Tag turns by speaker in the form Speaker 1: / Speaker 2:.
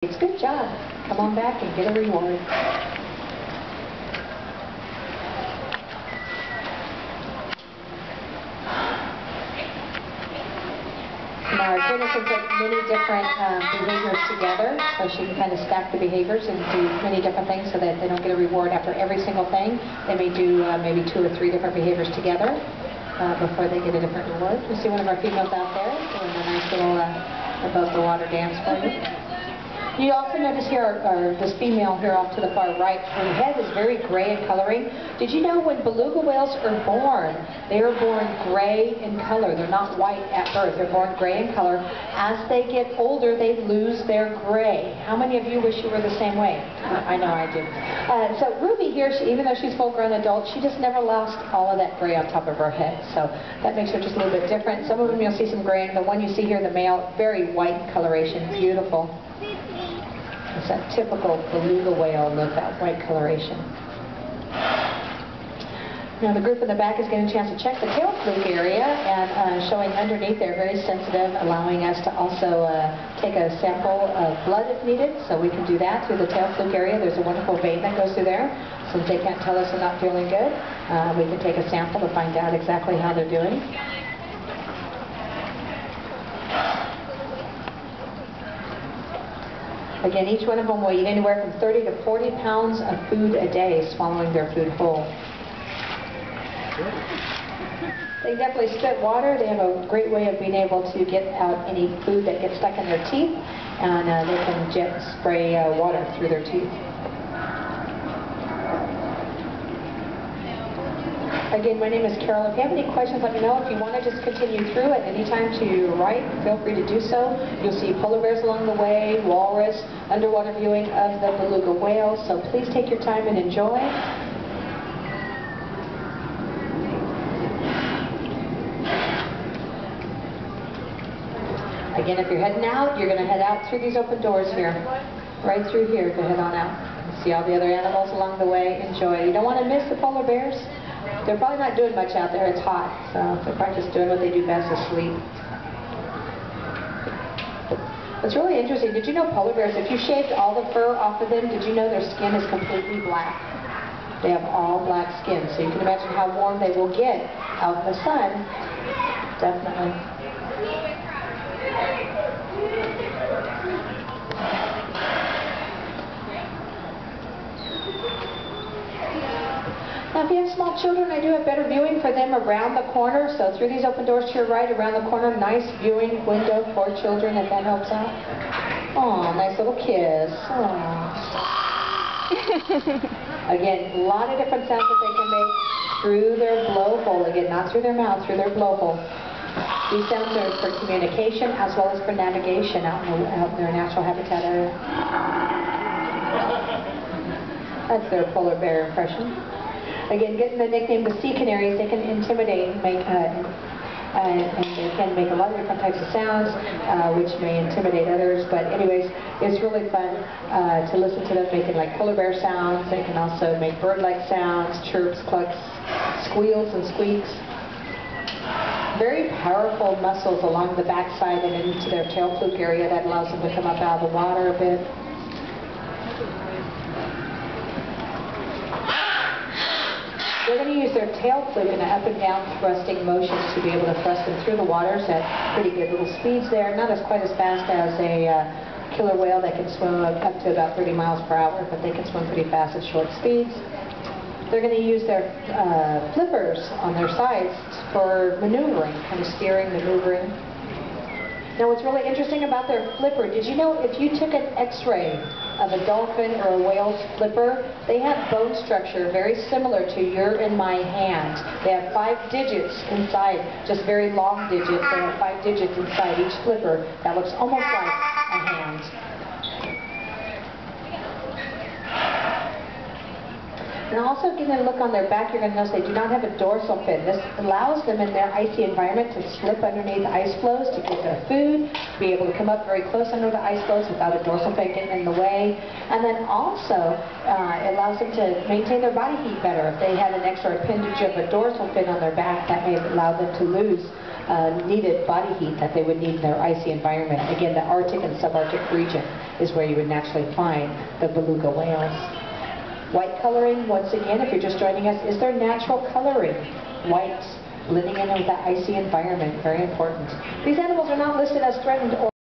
Speaker 1: It's good job. Come on back and get a reward. Now our trainer can put many different behaviors together, so she can kind of stack the behaviors and do many different things so that they don't get a reward after every single thing. They may do maybe 2 or 3 different behaviors together before they get a different reward. You see one of our females out there doing a nice little above the water dance for you. You also notice here this female here off to the far right, her head is very gray in coloring. Did you know when beluga whales are born, they are born gray in color. They're not white at birth. They're born gray in color. As they get older, they lose their gray. How many of you wish you were the same way? I know I do. So Ruby here, even though she's full-grown adult, she just never lost all of that gray on top of her head. So that makes her just a little bit different. Some of them you'll see some gray. The one you see here, the male, very white in coloration. Beautiful. It's that typical beluga whale look, that white coloration. Now the group in the back is getting a chance to check the tail fluke area and showing underneath they're very sensitive, allowing us to also take a sample of blood if needed. So we can do that through the tail fluke area. There's a wonderful vein that goes through there. Since they can't tell us they're not feeling good, we can take a sample to find out exactly how they're doing. Again, each one of them will eat anywhere from 30 to 40 pounds of food a day, swallowing their food whole. They definitely spit water. They have a great way of being able to get out any food that gets stuck in their teeth, and they can spray water through their teeth. Again, my name is Carol. If you have any questions, let me know. If you want to just continue through at any time to write, feel free to do so. You'll see polar bears along the way, walrus, underwater viewing of the beluga whale. So please take your time and enjoy. Again, if you're heading out, you're going to head out through these open doors here. Right through here to head on out. See all the other animals along the way. Enjoy. You don't want to miss the polar bears. They're probably not doing much out there. It's hot, so they're probably just doing what they do best, is sleep. It's really interesting. Did you know polar bears, if you shaved all the fur off of them, did you know their skin is completely black? They have all black skin, so you can imagine how warm they will get out in the sun. Definitely. Now, if you have small children, I do have better viewing for them around the corner. So through these open doors to your right, around the corner, nice viewing window for children, if that helps out. Oh, nice little kiss. Again, a lot of different sounds that they can make through their blowhole. Again, not through their mouth, through their blowhole. These sounds are for communication as well as for navigation out in their natural habitat area. That's their polar bear impression. Again, getting the nickname the sea canaries, they can intimidate and they can make a lot of different types of sounds, which may intimidate others. But anyways, it's really fun to listen to them making like polar bear sounds. They can also make bird-like sounds, chirps, clucks, squeals, and squeaks. Very powerful muscles along the backside and into their tail fluke area that allows them to come up out of the water a bit. They're going to use their tail fluke in an up and down thrusting motions to be able to thrust them through the waters at pretty good little speeds there. Not as quite as fast as a killer whale that can swim up to about 30 miles per hour, but they can swim pretty fast at short speeds. They're going to use their flippers on their sides for maneuvering, kind of steering, maneuvering. Now what's really interesting about their flipper, did you know if you took an x-ray of a dolphin or a whale's flipper, they have bone structure very similar to your and my hand. They have 5 digits inside, just very long digits. They have 5 digits inside each flipper that looks almost like a hand. And also getting a look on their back, you're going to notice they do not have a dorsal fin. This allows them in their icy environment to slip underneath ice floes to get their food, be able to come up very close under the ice floes without a dorsal fin getting in the way. And then also, it allows them to maintain their body heat better. If they had an extra appendage of a dorsal fin on their back, that may allow them to lose needed body heat that they would need in their icy environment. Again, the Arctic and subarctic region. is where you would naturally find the beluga whales. White coloring, once again, if you're just joining us, is their natural coloring. White, blending in with that icy environment, very important. These animals are not listed as threatened or